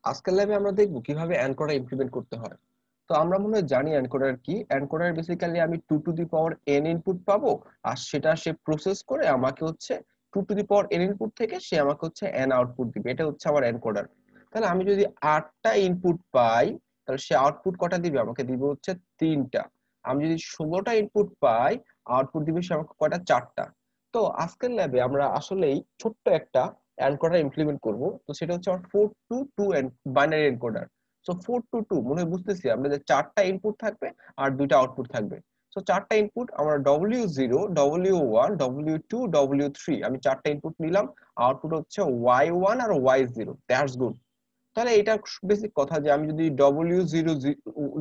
আজকের ল্যাবে আমরা দেখব কিভাবে এনকোডার ইমপ্লিমেন্ট করতে হয়। তো আমরা মনে হয় জানি এনকোডার কি। এনকোডার বেসিক্যালি আমি 2 to the power n input পাবো, আর সেটা সে প্রসেস করে আমাকে হচ্ছে 2 to the power n input থেকে সে আমাকে হচ্ছে n আউটপুট দিবে। এটা হচ্ছে আমার এনকোডার। তাহলে আমি যদি 8টা ইনপুট পাই, তাহলে সে আউটপুট কটা দিবে? আমাকে দিবে হচ্ছে 3টা। আমি যদি 16টা ইনপুট পাই, আউটপুট দিবে সে আমাকে কয়টা? 4টা। তো আজকের ল্যাবে আমরা আসলেই ছোট্ট একটা এনকোডার ইমপ্লিমেন্ট করব। তো সেটা হচ্ছে আমার 4 to 2 binary encoder. So 4 to 2 মনে হয় বুঝতেছি আমরা, যে 4টা ইনপুট থাকবে আর 2টা আউটপুট থাকবে। সো 4টা ইনপুট আমরা W0 W1 W2 W3 আমি 4টা ইনপুট নিলাম। আউটপুট হচ্ছে Y1 R Y0। That's good. তাহলে এটা বেসিক কথা যে আমি যদি W0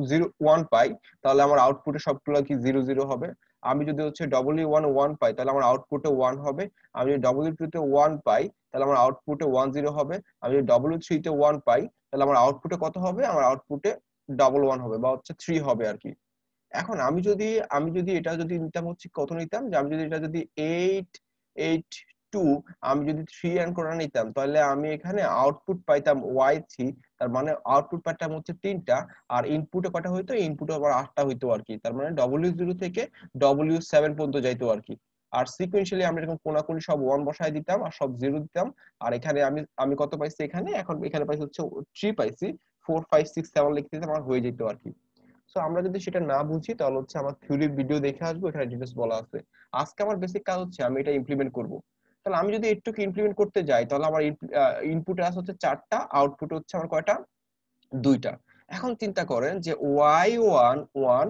0 1 পাই, তাহলে আমার আউটপুটে সবগুলো কি 0 0 হবে। আমি যদি হচ্ছে W1 1 পাই, তাহলে আমার আউটপুটে 1 হবে। আমি যদি W2 তে 1 পাই, তাহলে আমার আউটপুটে 1 0 হবে। আমি যদি W3 তে 1 পাই, তাহলে আমার আউটপুটে কত হবে? আমার আউটপুটে 1 1 হবে, বা হচ্ছে 3 হবে আর কি। এখন আমি যদি এটা যদি নিতাম হচ্ছে কত নিতাম, যে আমি যদি এটা যদি 8 8 2 আমি যদি 3 এনকোডার নিতাম, তাহলে আমি এখানে আউটপুট পাইতাম Y3। তার মানে আউটপুট পাইতাম হচ্ছে 3টা। আর ইনপুটে কটা হইতো? ইনপুটে আবার 8টা হইতো আর কি। তার মানে W0 থেকে W7 পর্যন্ত যাইতো আর কি। আর সিকোয়েন্সিয়ালি আমরা এরকম কোনাকুনি সব 1 বসায় দিতাম আর সব 0 দিতাম। আর এখানে আমি আমি কত পাইছি? এখানে এখন এখানে পাইছি হচ্ছে 3 পাইছি। 4 5 6 7 লিখতে দিতাম, আমার হয়ে যেত আর কি। সো আমরা যদি সেটা না বুঝি, তাহলে হচ্ছে আমার থিওরি ভিডিও দেখে আসবো, এখানে ডিটেলস বলা আছে। আজকে আমার বেসিক কাজ হচ্ছে আমি এটা ইমপ্লিমেন্ট করব। তাহলে আমি যদি একটু ইমপ্লিমেন্ট করতে যাই, তাহলে আমার ইনপুটে আছে হচ্ছে 4টা, আউটপুট হচ্ছে আমার কয়টা? 2টা। এখন চিন্তা করেন যে Y1 1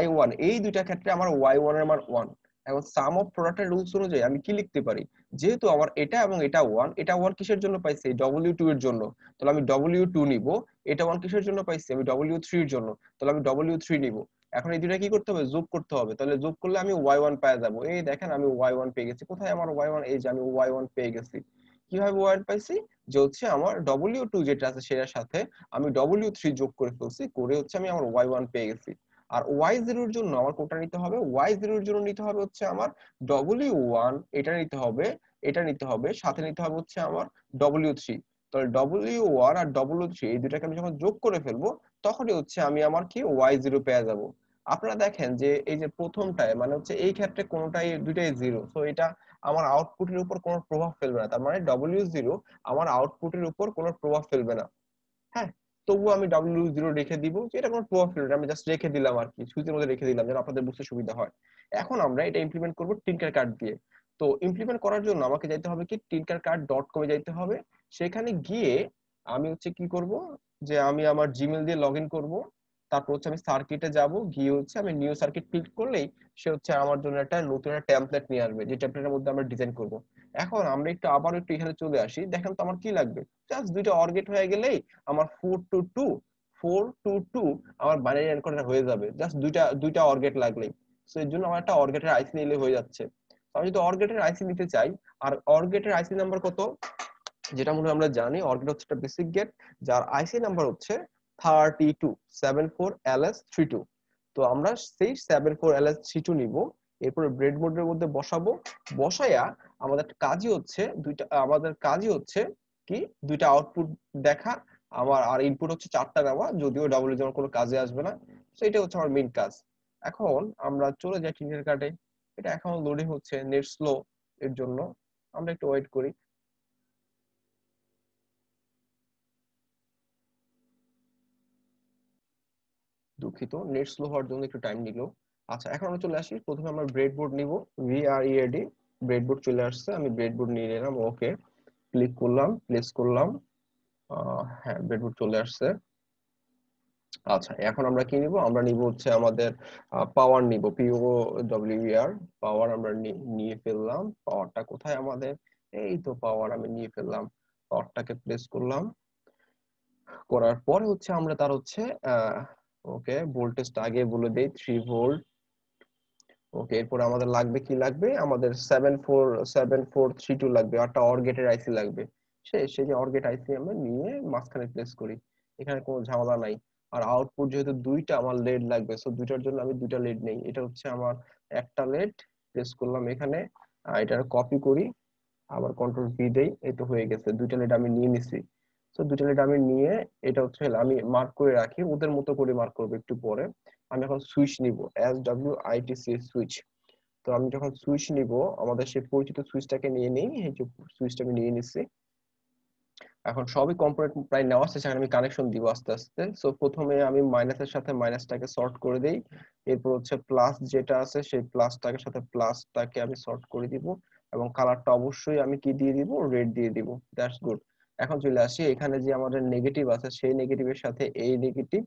Y1 এই দুইটা ক্ষেত্রে আমার Y1 এর মান 1। এখন সাম অফ প্রোডাক্টের রুলস অনুযায়ী আমি কি লিখতে পারি? যেহেতু আমার এটা এবং এটা 1, এটা 1 কিসের জন্য পাইছি? W2 এর জন্য। তাহলে আমি W2 নিব। এটা 1 কিসের জন্য পাইছি? আমি W3 এর জন্য। তাহলে আমি W3 নিব। এখন এই দুইটা কি করতে হবে? যোগ করতে হবে। তাহলে যোগ করলে আমি Y1 পেয়ে যাব। এই দেখেন আমি Y1 পেয়ে গেছি। কোথায় আমার Y1? এই যে আমি Y1 পেয়ে গেছি। কিভাবে Y1 পাইছি? যে হচ্ছে আমার W2 যেটা আছে সেটার সাথে আমি W3 যোগ করে ফেলছি, করে হচ্ছে আমি আমার Y1 পেয়ে গেছি। আর Y0 এর জন্য আমার কোনটা নিতে হবে? Y0 এর জন্য নিতে হবে হচ্ছে আমার W1, এটা নিতে হবে, এটা নিতে হবে, সাথে নিতে হবে হচ্ছে আমার W3। তাহলে W1 আর W3 এই দুটাকে আমি যখন যোগ করে ফেলবো, তখনই হচ্ছে আমি আমার কি Y0 পেয়ে যাব। আপনারা দেখেন যে এই যে প্রথমটায় মানে হচ্ছে এই ক্ষেত্রে কোনোটাই দুইটাই 0, সো এটা আমার আউটপুটের উপর কোনো প্রভাব ফেলবে না। তার মানে W0 আমার আউটপুটের উপর কোনো প্রভাব ফেলবে না। হ্যাঁ, তবুও আমি W0 রেখে দিব, যে এটা কোনো প্রভাব ফেলবে না, আমি জাস্ট রেখে দিলাম আর কি, সুইচের মধ্যে রেখে দিলাম যেন আপনাদের বুঝতে সুবিধা হয়। এখন আমরা এটা ইমপ্লিমেন্ট করব টিনকার কার্ড দিয়ে। তো ইমপ্লিমেন্ট করার জন্য আমাকে যাইতে হবে কি, tinkercad.com যাইতে হবে। সেখানে গিয়ে আমি হচ্ছে কি করব, যে আমি আমার জিমেল দিয়ে লগ ইন করবো। তারপর হচ্ছে আমি সার্কিটে যাব, গিয়ে হচ্ছে আমি নিউ সার্কিট ক্লিক করলেই সে হচ্ছে আমার জন্য একটা নতুন একটা টেমপ্লেট নিয়ে আসবে, যে টেমপ্লেটের মধ্যে আমরা ডিজাইন করব। এখন আমরা একটু আবার একটু এখানে চলে আসি। দেখেন তো আমার কি লাগবে? জাস্ট দুইটা অর্গেট হয়ে গেলেই আমার 4 টু 2 আমার বাইনারি এনকোডার হয়ে যাবে। জাস্ট দুইটা দুইটা অর্গেট লাগলেই। সো এর জন্য আমার একটা অর্গেটের আইসি নিলে হয়ে যাচ্ছে। তো আমি যদি অর্গেটের আইসি নিতে চাই, আর অর্গেটের আইসি নাম্বার কত? যেটা মনে হয় আমরা জানি, অর্গেট হচ্ছে একটা বেসিক গেট, যার আইসি নাম্বার হচ্ছে 3274LS32। তো আমরা সেই 74LS32 নিব। এরপরে ব্রেডবোর্ডের মধ্যে বসাবো। বসায়া আমাদের কাজই হচ্ছে কি, দুইটা আউটপুট দেখা। আমার আর ইনপুট হচ্ছে 4টা নেওয়া, যদিও ডাবল যেমন কোনো কাজে আসবে না। তো এটা হচ্ছে আমার মেইন কাজ। এখন আমরা চলে যাই টিনের কার্ডে। এটা এখন লোডিং হচ্ছে, নেট স্লো এর জন্য আমরা একটু ওয়েট করি। দুঃখিত, নেট স্লো হওয়ার জন্য একটু টাইম নিল। আচ্ছা, এখন আমরা চলে আসি, প্রথমে আমরা ব্রেডবোর্ড নিব। VREAD, ব্রেডবোর্ড চলে আসছে, আমি ব্রেডবোর্ড নিয়ে নিলাম। ওকে, ক্লিক করলাম, প্লেস করলাম। হ্যাঁ, ব্রেডবোর্ড চলে আসছে। আচ্ছা, এখন আমরা কি নিব? আমরা নিব হচ্ছে আমাদের পাওয়ার নিব, POWER। পাওয়ার আমরা নিয়ে ফেললাম। পাওয়ারটা কোথায় আমাদের? এই তো পাওয়ার আমি নিয়ে ফেললাম। পাওয়ারটাকে প্লেস করলাম। করার পরে হচ্ছে আমরা তার হচ্ছে ওকে, ভোল্টেজটা আগে বলে দেই, 3 ভোল্ট। ওকে, এরপর আমাদের লাগবে কি লাগবে? আমাদের 747432 লাগবে, একটা অর গেটের আইসি লাগবে। সেই যে অর গেট আইসি আমরা নিয়ে মাঝখানে প্লেস করি। এখানে কোনো ঝামেলা নাই। আর আউটপুট যেহেতু দুইটা আমার লেড লাগবে, সো দুইটার জন্য আমি দুইটা লেড নেই। এটা হচ্ছে আমার একটা লেড, প্লেস করলাম এখানে। এটা কপি করি, আবার কন্ট্রোল ভি দেই, এই তো হয়ে গেছে, দুইটা লেড আমি নিয়ে নিছি। সো দুইটা লিড আমি নিয়ে এটা হচ্ছে আমি মার্ক করে রাখি, ওদের মতো করে মার্ক করবো একটু পরে। আমি এখন সুইচ নিব, SWITC সুইচ। তো আমি যখন সুইচ নিব, আমাদের সেই পরিচিত সুইচটাকে নিয়ে নিই, এই যে সুইচটা আমি নিয়ে নিচ্ছি। এখন সবই কম্পোনেন্ট প্রায় নেওয়া শেষ, এখন আমি কানেকশন দিব আস্তে আস্তে। সো প্রথমে আমি মাইনাসের সাথে মাইনাসটাকে সর্ট করে দেই, এরপর হচ্ছে প্লাস যেটা আছে সেই প্লাসটাকে সাথে প্লাসটাকে আমি সর্ট করে দিব, এবং কালারটা অবশ্যই আমি কি দিয়ে দিব, রেড দিয়ে দিব। That's good. এখন চলে আসি এখানে যে আমাদের নেগেটিভ আছে, সেই নেগেটিভের সাথে এই নেগেটিভ,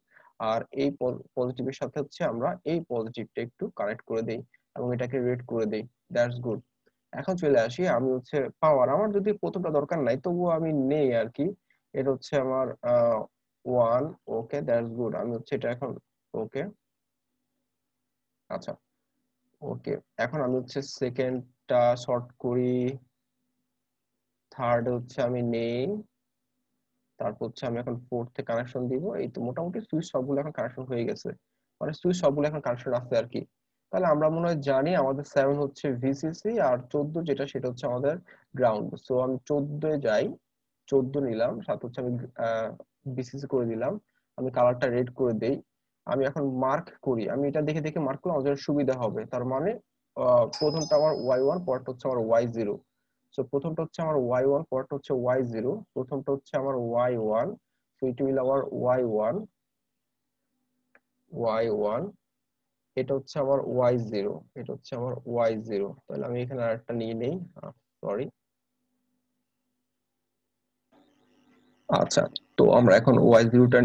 আর এই পজিটিভের সাথে হচ্ছে আমরা এই পজিটিভটা একটু কানেক্ট করে দেই এবং এটাকে রেড করে দেই। That's good. এখন চলে আসি আমি হচ্ছে পাওয়ার, আমার যদি প্রথমটা দরকার নাই তবুও আমি নেই আর কি। এটা হচ্ছে আমার 1। ওকে, দ্যাটস গুড। আমি হচ্ছে এটা এখন ওকে, আচ্ছা ওকে। এখন আমি হচ্ছে সেকেন্ডটা শর্ট করি, থার্ড হচ্ছে আমি নেই, তারপর হচ্ছে আমি এখন ফোর্থে কানেকশন দিব। এই তো মোটামুটি সুইচ সবগুলো এখন কানেকশন হয়ে গেছে, মানে সুইচ সবগুলো এখন কানেকশন আছে আর কি। তাহলে আমরা মনে হয় জানি আমাদের 7 হচ্ছে ভিসিসি, আর 14 যেটা সেটা হচ্ছে আমাদের গ্রাউন্ড। সো আমি 14 এ যাই, 14 নিলাম, সাথে হচ্ছে আমি বিসিসি করে দিলাম, আমি কালারটা রেড করে দেই। আমি এখন মার্ক করি, আমি এটা দেখে দেখে মার্ক করলে আমাদের সুবিধা হবে। তার মানে প্রথমটা আমার Y1, পরটা হচ্ছে আমার Y0। সো প্রথমটা হচ্ছে আমার Y1, পরটা হচ্ছে Y0। প্রথমটা হচ্ছে আমার Y1, so it will hour Y1, Y1। এটা হচ্ছে আমার Y0, এটা হচ্ছে আমার Y0। তাহলে আমি এখানে আরেকটা নিয়ে নেই, সরি। আচ্ছা, তো আমরা এখন Y0টা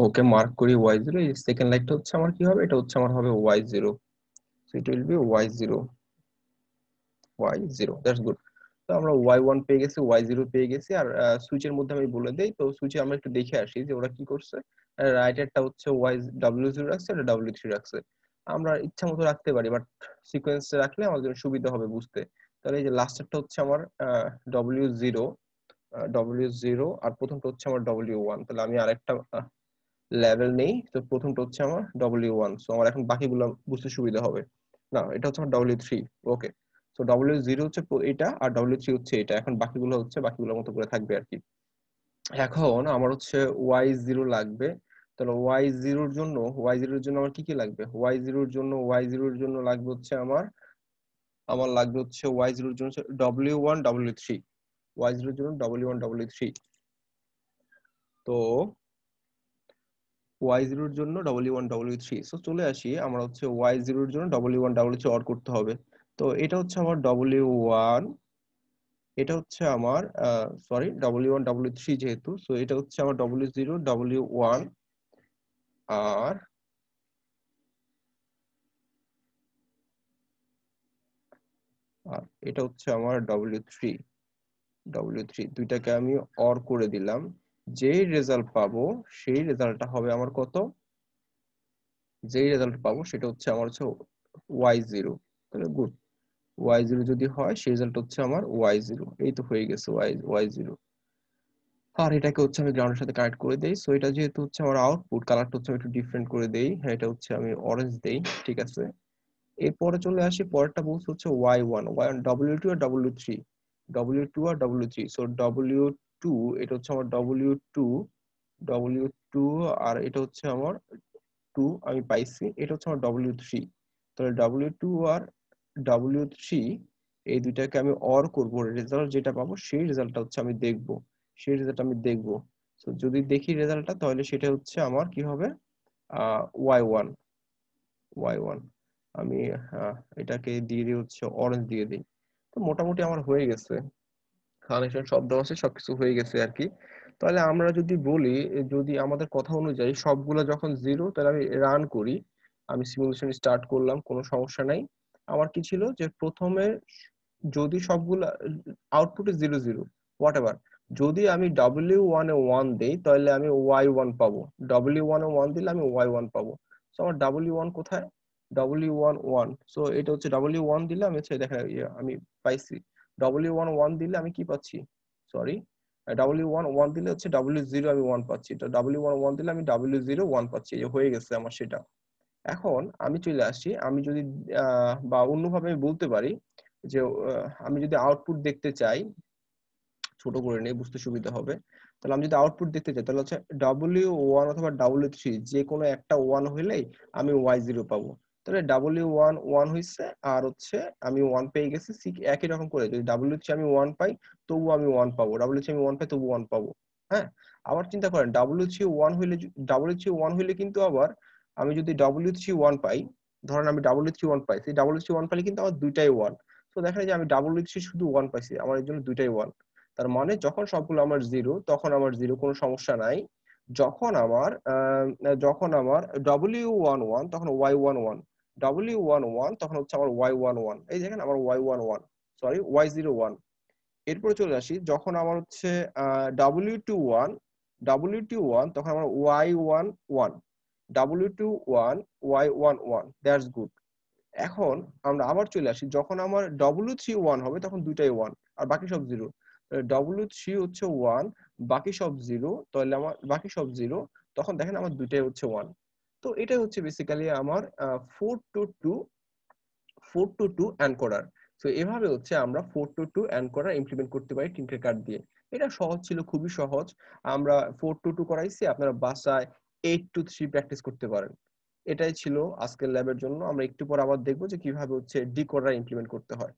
ওকে মার্ক করি, Y0। এই সেকেন্ড লাইনটা হচ্ছে আমার কি হবে, এটা হচ্ছে আমার হবে Y0। So it will be Y0, Y0। That's good. তো আমরা Y1 পেয়ে গেছি, Y0 পেয়ে গেছি। আর সুইচের মধ্যে আমি বলে দেই, তো সুইচে আমরা একটু দেখে আসি যে ওরা কি করছে। রাইটারটা হচ্ছে W0 রাখছে, এটা W3 রাখছে। আমরা ইচ্ছা মতো রাখতে পারি, বাট সিকোয়েন্সে রাখলে আমাদের জন্য সুবিধা হবে বুঝতে। তাহলে এই যে লাস্টেরটা হচ্ছে আমার W0, W0, আর প্রথমটা হচ্ছে আমার W1। তাহলে আমি আরেকটা লেভেল নেই, তো প্রথমটা হচ্ছে আমার W1। সো আমার এখন বাকিগুলো বুঝতে সুবিধা হবে। না, এটা হচ্ছে আমার W3। ওকে, সো W0 হচ্ছে এটা, আর W3 হচ্ছে এটা। এখন বাকিগুলো হচ্ছে বাকিগুলোর মতো করে থাকবে আর কি। এখন আমার হচ্ছে Y0 লাগবে। তাহলে Y0 এর জন্য, Y0 এর জন্য আমার কি কি লাগবে? Y0 এর জন্য, Y0 এর জন্য লাগবে হচ্ছে আমার আমার লাগবে হচ্ছে Y0 এর জন্য হচ্ছে W1 W3, Y0 এর জন্য W1 W3। তো Y0 এর জন্য W1 W3। সো চলে আসি, আমরা হচ্ছে Y0 এর জন্য W1 W3 অর করতে হবে। তো এটা হচ্ছে আমার W1, এটা হচ্ছে আমার সরি W1 W3 যেহেতু, সো এটা হচ্ছে আমার W0 W1, আর এটা হচ্ছে আমার W3 W3। দুইটাকে আমি অর করে দিলাম। যেই রেজাল্ট পাবো সেই রেজাল্টটা হবে আমার কত, যেই রেজাল্ট পাবো সেটা হচ্ছে আমার হচ্ছে Y0। তাহলে গুড, Y0 যদি হয় সেই রেজাল্ট হচ্ছে আমার Y0। এই তো হয়ে গেছে Y0। আর এটাকে হচ্ছে আমি গ্রাউন্ডের সাথে কানেক্ট করে দেই। সো এটা যেহেতু হচ্ছে আমার আউটপুট, কালারটা হচ্ছে আমি একটু ডিফারেন্ট করে দেই। হ্যাঁ, এটা হচ্ছে আমি অরেঞ্জ দেই, ঠিক আছে। এরপরে চলে আসি, পরেরটা বলছে হচ্ছে Y1, W2 আর W3, W2 আর W3। সো W2, এটা হচ্ছে আমার W2, W2, আর এটা হচ্ছে আমার 2 আমি পাইছি, এটা হচ্ছে আমার W3। তাহলে W2 আর W3 এই দুইটাকে আমি অর করব, রেজাল্ট যেটা পাবো সেই রেজাল্টটা হচ্ছে আমি দেখব, সেই রেজাল্ট আমি দেখব। তো যদি দেখি রেজাল্টটা, তাহলে সেটা হচ্ছে আমার কি হবে, Y1, Y1। আমি এটাকে দিয়ে দিই হচ্ছে অরেঞ্জ দিয়ে দিই। তো মোটামুটি আমার হয়ে গেছে, কানেকশন সব দেওয়া আছে, সবকিছু হয়ে গেছে আর কি। তাহলে আমরা যদি বলি, যদি আমাদের কথা অনুযায়ী সবগুলো যখন জিরো, তাহলে আমি রান করি, আমি সিমুলেশন স্টার্ট করলাম, কোনো সমস্যা নাই। আমার কি ছিল যে প্রথমে যদি সবগুলো আউটপুটে 0 0 হোয়াট এভার, যদি আমি W1 এ 1 দেই তাহলে আমি Y1 পাবো, W1 এ 1 দিলে আমি Y1 পাবো। তো আমার W1 কোথায়, W1 1। সো এটা হচ্ছে W1 দিলে আমি হচ্ছে দেখেন আমি পাইছি। W1 1 দিলে আমি কি পাচ্ছি, সরি, W1 1 দিলে হচ্ছে W0 আমি 1 পাচ্ছি। তো W1 1 দিলে আমি W0 1 পাচ্ছি, এই যে হয়ে গেছে আমার সেটা। এখন আমি চলে আসি, আমি যদি বা অন্যভাবে আমি বলতে পারি যে আমি যদি আউটপুট দেখতে চাই, ছোট করে নিয়ে বুঝতে সুবিধা হবে। তাহলে আমি যদি আউটপুট দেখতে চাই তাহলে হচ্ছে W1 অথবা W3 যে কোনো একটা 1 হইলেই আমি Y0 পাবো। তাহলে W1 1 হইছে আর হচ্ছে আমি 1 পেয়ে গেছি। একই রকম করে যদি W3 আমি 1 পাই তবুও আমি 1 পাবো, W3 আমি 1 পাই তবুও 1 পাবো। হ্যাঁ, আবার চিন্তা করেন W3 1 হইলে W3 1 হইলে কিন্তু আবার আমি যদি W3 1 পাই, ধরেন আমি W3 1 পাইছি, W3 1 পাইলে কিন্তু আমার দুইটাই 1। তো দেখা যায় যে আমি W3 শুধু 1 পাইছি, আমার এর জন্য দুইটাই 1। তার মানে যখন সবগুলো আমার জিরো তখন আমার জিরো, কোনো সমস্যা নাই। যখন আমার W11 তখন Y11, W11 তখন হচ্ছে আমার Y11, এই দেখেন আমার Y11, সরি Y01। এরপরে চলে আসি যখন আমার হচ্ছে W21, W21 তখন আমার Y11, W21 Y11, that's good. এখন আমরা আবার চলে আসি যখন আমার W31 হবে তখন দুইটাই 1 আর বাকি সব 0। W3 হচ্ছে 1, বাকি সব 0, তাহলে আমার বাকি সব 0, তখন দেখেন আমার দুইটাই হচ্ছে 1। তো এটাই হচ্ছে বেসিক্যালি আমার 4 to 2 এনকোডার। সো এভাবে হচ্ছে আমরা 4 to 2 এনকোডার ইমপ্লিমেন্ট করতে পারি টিনকের দিয়ে। এটা সহজ ছিল, খুবই সহজ। আমরা 4 to 2 করাইছি, আপনারা বাসায় 8 to 3 প্র্যাকটিস করতে পারেন। এটাই ছিল আজকের ল্যাবের জন্য। আমরা একটু পর আবার দেখবো যে কিভাবে হচ্ছে ডিকোডার ইমপ্লিমেন্ট করতে হয়।